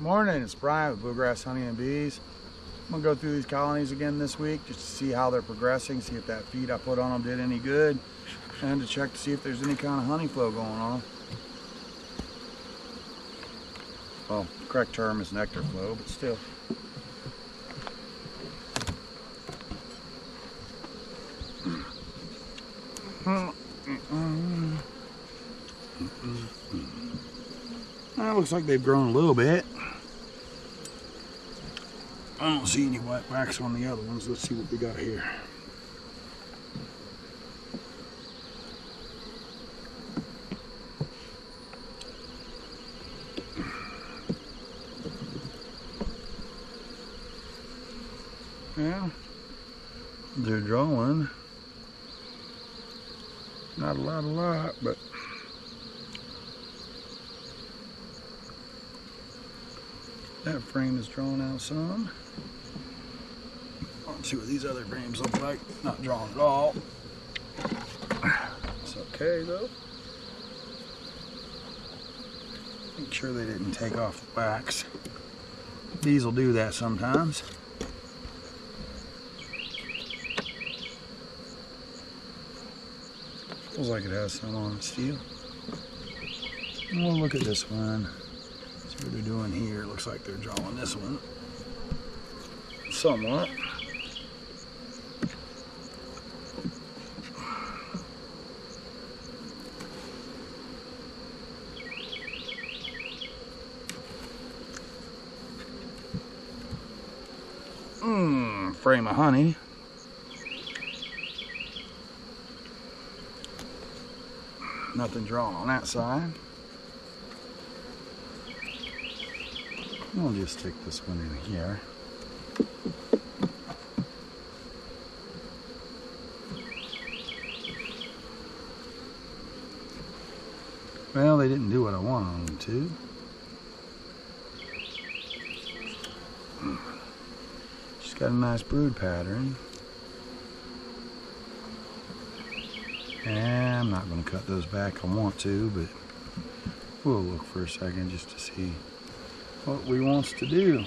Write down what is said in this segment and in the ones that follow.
Morning, it's Brian with Bluegrass Honey and Bees. I'm gonna go through these colonies again this week just to see how they're progressing, see if that feed I put on them did any good, and to check to see if there's any kind of honey flow going on. Well, the correct term is nectar flow, but still. Well, looks like they've grown a little bit. I don't see any white wax on the other ones. Let's see what we got here. Yeah, they're drawing. Not a lot, but that frame is drawn out some. Let's see what these other frames look like. Not drawn at all. It's okay though. Make sure they didn't take off the wax. These will do that sometimes. Feels like it has some on it still. And we'll look at this one. See what they're doing here. It looks like they're drawing this one somewhat. Frame of honey. Nothing drawn on that side. We'll just stick this one in here. Well, they didn't do what I wanted them to. Just got a nice brood pattern. And I'm not going to cut those back. I want to, but we'll look for a second just to see what we wants to do.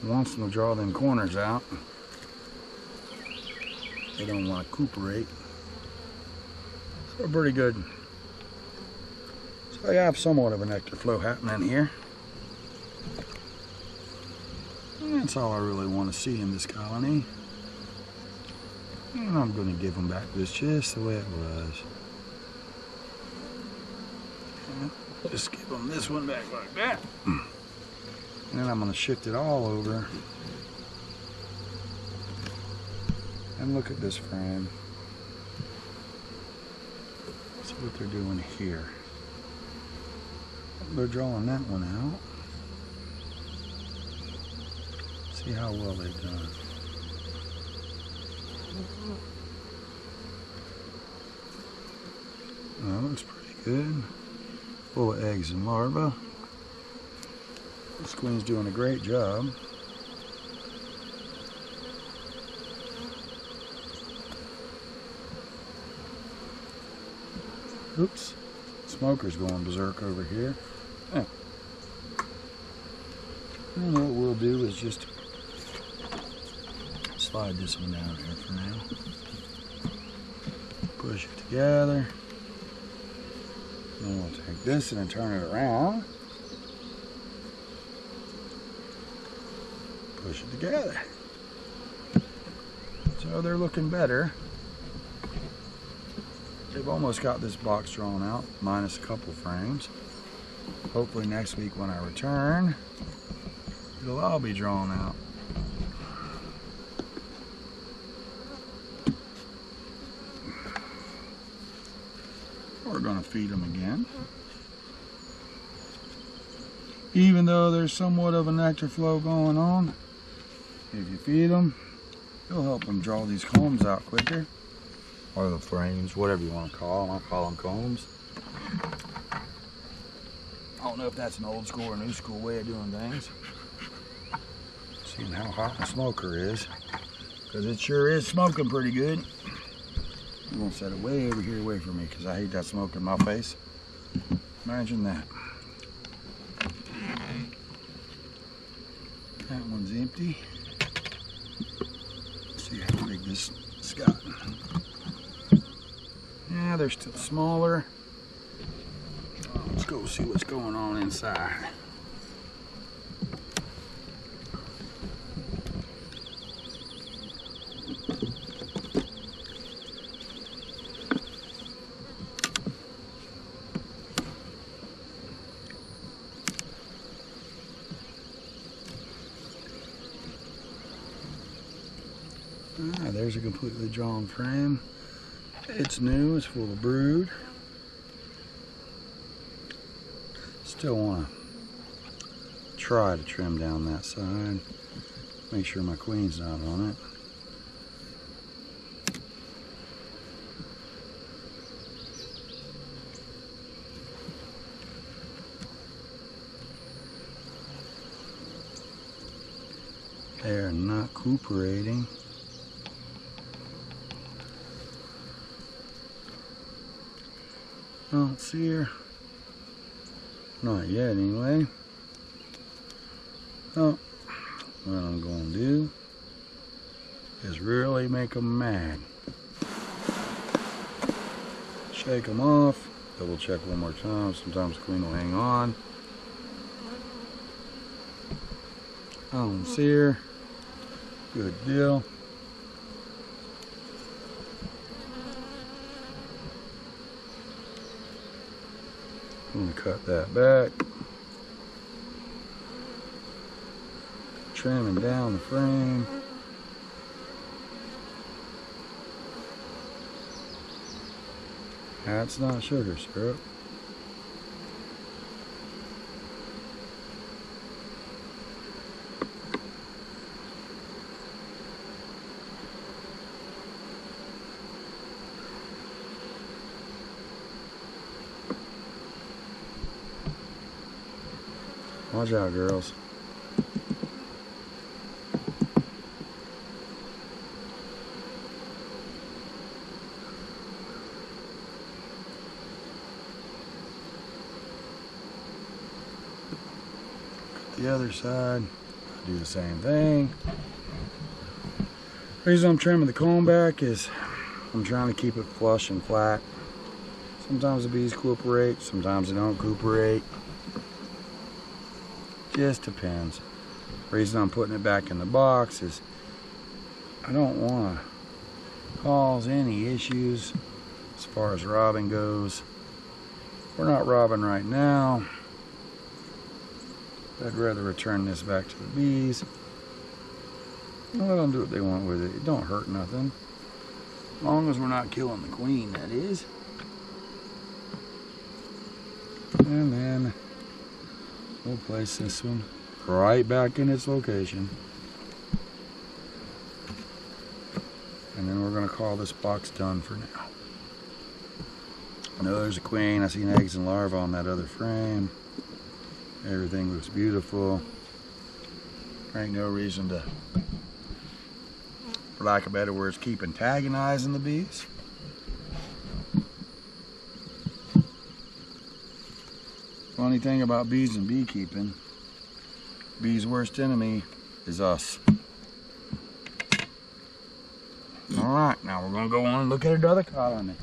Wants them to draw them corners out. They don't want to recuperate. So pretty good. So I have somewhat of a nectar flow happening here. And that's all I really want to see in this colony. And I'm going to give them back this just the way it was. Just give them this one back like that. And then I'm going to shift it all over. And look at this frame. See what they're doing here. They're drawing that one out. See how well they've done. That looks pretty good. Full of eggs and larvae. This queen's doing a great job. Oops. Smoker's going berserk over here. Yeah. And what we'll do is just slide this one down here for now. Push it together. Then we'll take this and then turn it around. Push it together. So they're looking better. They've almost got this box drawn out, minus a couple frames. Hopefully next week when I return, it'll all be drawn out. We're going to feed them again. Even though there's somewhat of a nectar flow going on, if you feed them, it'll help them draw these combs out quicker. Or the frames, whatever you want to call them. I call them combs. I don't know if that's an old school or new school way of doing things. Seeing how hot the smoker is. Because it sure is smoking pretty good. I'm going to set it way over here away from me because I hate that smoke in my face. Imagine that. That one's empty. Let's see how big this has got. Yeah, they're still smaller. Let's go see what's going on inside. There's a completely drawn frame. It's new, it's full of brood. Still want to try to trim down that side. Make sure my queen's not on it. They're not cooperating. I don't see her. Not yet, anyway. Oh, what I'm going to do is really make them mad. Shake them off. Double check one more time. Sometimes the queen will hang on. I don't see her. Good deal. I'm going to cut that back. Trimming down the frame. That's not sugar syrup. Watch out, girls. The other side, do the same thing. The reason I'm trimming the comb back is I'm trying to keep it flush and flat. Sometimes the bees cooperate, sometimes they don't cooperate. Just depends. The reason I'm putting it back in the box is I don't want to cause any issues as far as robbing goes. We're not robbing right now. I'd rather return this back to the bees. Let them do what they want with it. It don't hurt nothing. As long as we're not killing the queen, that is. And then we'll place this one right back in its location. And then we're going to call this box done for now. I know there's a queen. I seen eggs and larvae on that other frame. Everything looks beautiful. There ain't no reason to, for lack of better words, keep antagonizing the bees. Funny thing about bees and beekeeping, bees' worst enemy is us. Alright, now we're going to go on and look at another colony.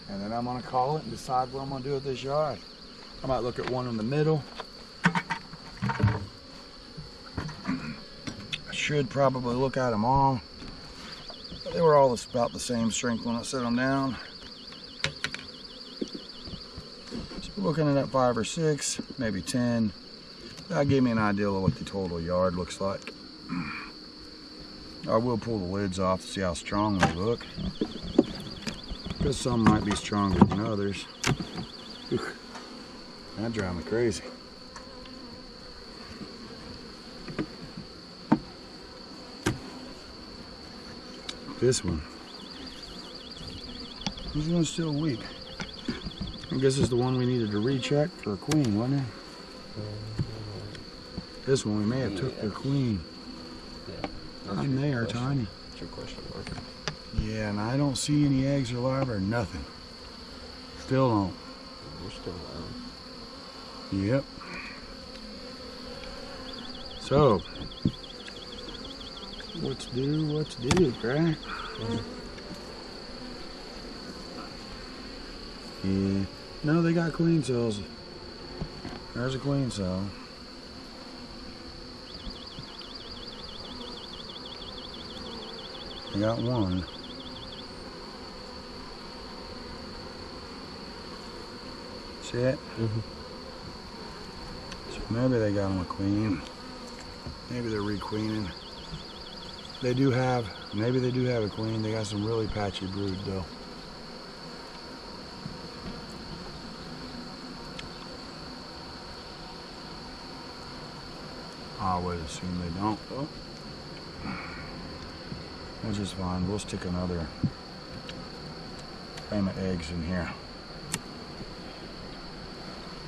And then I'm going to call it and decide what I'm going to do with this yard. I might look at one in the middle. I should probably look at them all. They were all about the same strength when I set them down. So looking at 5 or 6, maybe 10. That gave me an idea of what the total yard looks like. I will pull the lids off to see how strong they look, because some might be stronger than others. That drives me crazy. This one's still weak. I guess it's the one we needed to recheck for a queen, wasn't it? This one we may have took the queen. And they are tiny. That's your question mark. Yeah, and I don't see any eggs or larvae or nothing. Still don't. We're still low. Yep. So, what to do, right? Yeah. No, they got queen cells. There's a queen cell. They got one. See it? Mm-hmm. So maybe they got them a queen. Maybe they're requeening. Maybe they do have a queen. They got some really patchy brood though. I would assume they don't though. Which is fine. We'll stick another frame of eggs in here.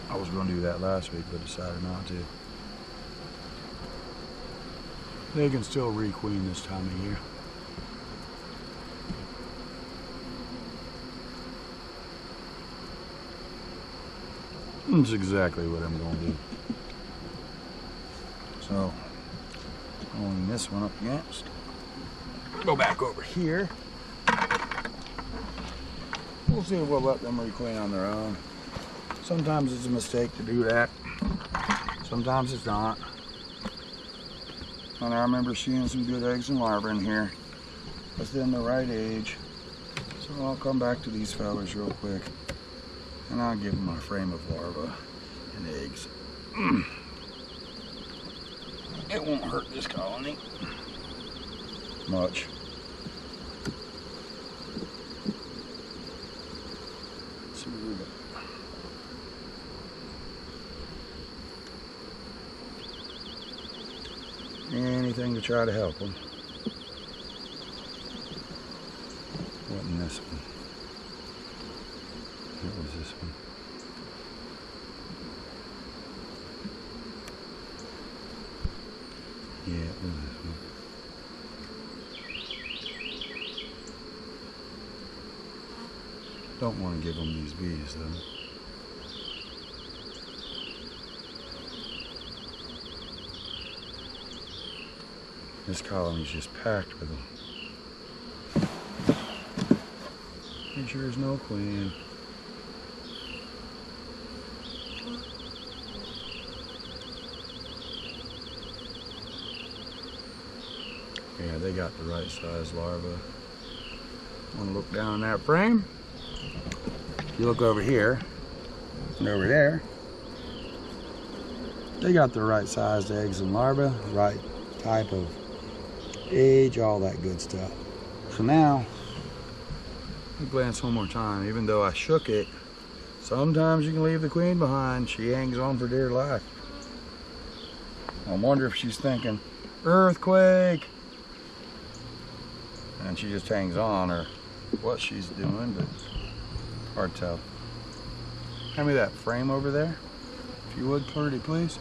I was going to do that last week, but decided not to. They can still requeen this time of year. That's exactly what I'm going to do. So, holding this one up against. Go back over here. We'll see if we'll let them requeen on their own. Sometimes it's a mistake to do that. Sometimes it's not. And I remember seeing some good eggs and larvae in here within the right age. So I'll come back to these fellas real quick and I'll give them a frame of larvae and eggs. It won't hurt this colony much. Let's see what we got. Anything to try to help them. Wasn't this one. What was this one? Yeah, it was this one. Don't want to give them these bees though. This colony's just packed with them. Make sure there's no queen. Yeah, they got the right size larva. Want to look down that frame? If you look over here and over there, they got the right sized eggs and larvae, right type of age, all that good stuff. So now, let me glance one more time. Even though I shook it, sometimes you can leave the queen behind. She hangs on for dear life. I wonder if she's thinking, earthquake! And she just hangs on, or what she's doing, but hard to tell. Hand me that frame over there, if you would, pretty please.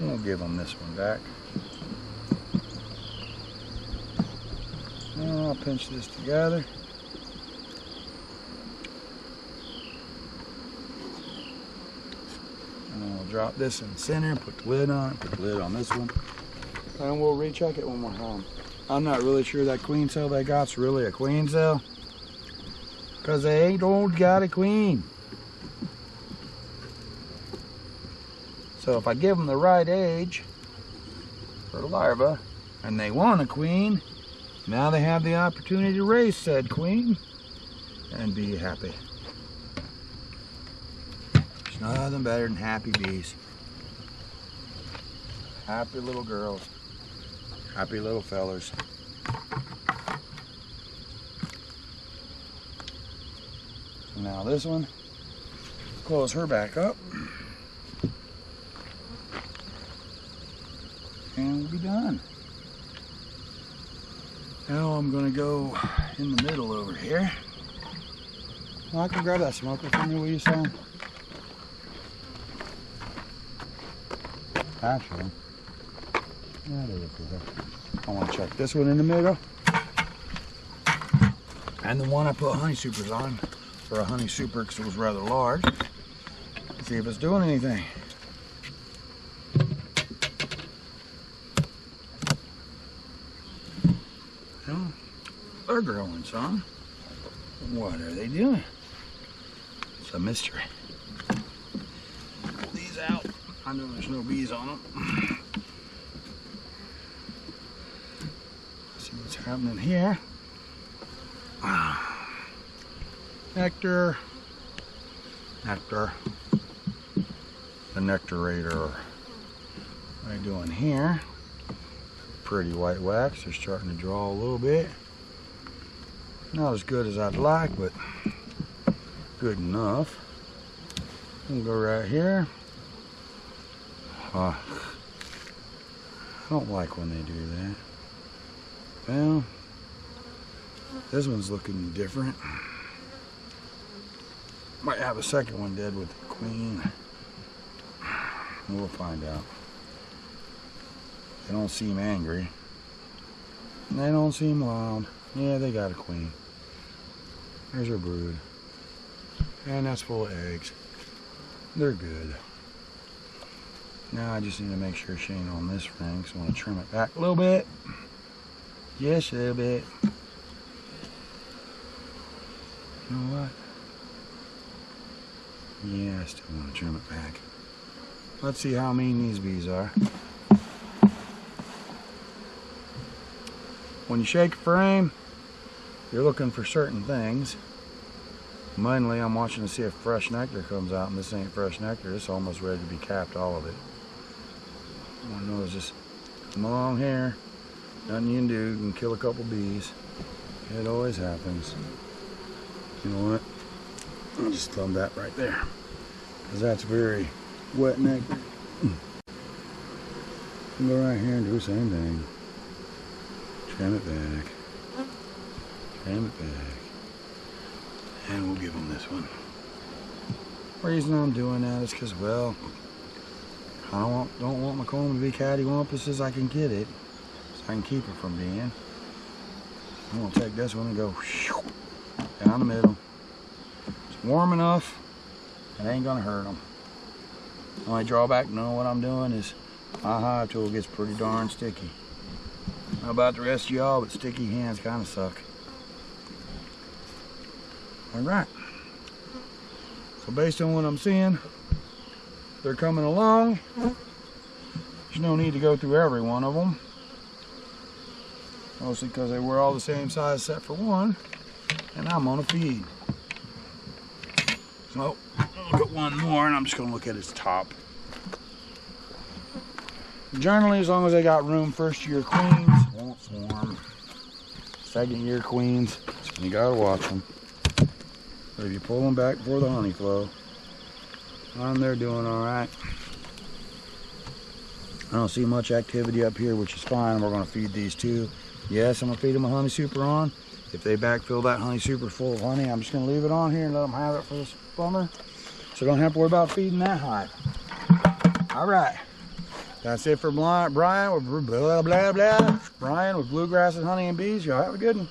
We'll give them this one back. Now I'll pinch this together. And then we'll drop this in the center, put the lid on, put the lid on this one. And we'll recheck it one more time. I'm not really sure that queen cell they got's really a queen cell, because they ain't got a queen. So if I give them the right age for larva and they want a queen, now they have the opportunity to raise said queen and be happy. There's nothing better than happy bees. Happy little girls. Happy little fellers. Now this one, close her back up. And we'll be done. Now I'm gonna go in the middle over here. Well, I can grab that smoker for me, will you, son? Actually, yeah, there it is. I want to check this one in the middle. And the one I put honey supers on. for a honey super because it was rather large. See if it's doing anything. Well, they're growing some. What are they doing? It's a mystery. Pull these out. I know there's no bees on them. See what's happening here. Nectar. Nectar. The nectarator. What are they doing here? Pretty white wax. They're starting to draw a little bit. Not as good as I'd like, but good enough. We'll go right here. I don't like when they do that. Well, this one's looking different. Might have a second one dead with the queen. We'll find out. They don't seem angry. They don't seem wild. Yeah, they got a queen. There's her brood. And that's full of eggs. They're good. Now I just need to make sure she ain't on this ring, so I want to trim it back a little bit. Just a little bit. You know what? Yeah, I still want to trim it back. Let's see how mean these bees are. When you shake a frame, you're looking for certain things. Mainly, I'm watching to see if fresh nectar comes out, and this ain't fresh nectar. It's almost ready to be capped, all of it. All I know is just come along here. Nothing you can do. You can kill a couple bees. It always happens. You know what? I'll just thumb that right there, because that's very wet nectar. Go right here and do the same thing. Trim it back. Trim it back. And we'll give them this one. The reason I'm doing that is because, well, I don't want my comb to be cattywampus as I can get it, so I can keep it from being. I'm gonna take this one and go down the middle. It's warm enough, it ain't gonna hurt them. The only drawback to knowing what I'm doing is my hive tool gets pretty darn sticky. I don't know about the rest of y'all, but sticky hands kind of suck. All right. So based on what I'm seeing, they're coming along. There's no need to go through every one of them. Mostly because they were all the same size except for one. And I'm on a feed. So, I'll look at one more and I'm just gonna look at its top. Generally, as long as they got room, first year queens won't swarm. Second year queens, you gotta watch them. But if you pull them back for the honey flow, they're doing all right. I don't see much activity up here, which is fine. We're gonna feed these two. Yes, I'm gonna feed them a honey super on. If they backfill that honey super full of honey, I'm just gonna leave it on here and let them have it for this summer. So don't have to worry about feeding that hive. All right. That's it for Brian with blah, blah, blah. Brian with Bluegrass and Honey and Bees. Y'all have a good one.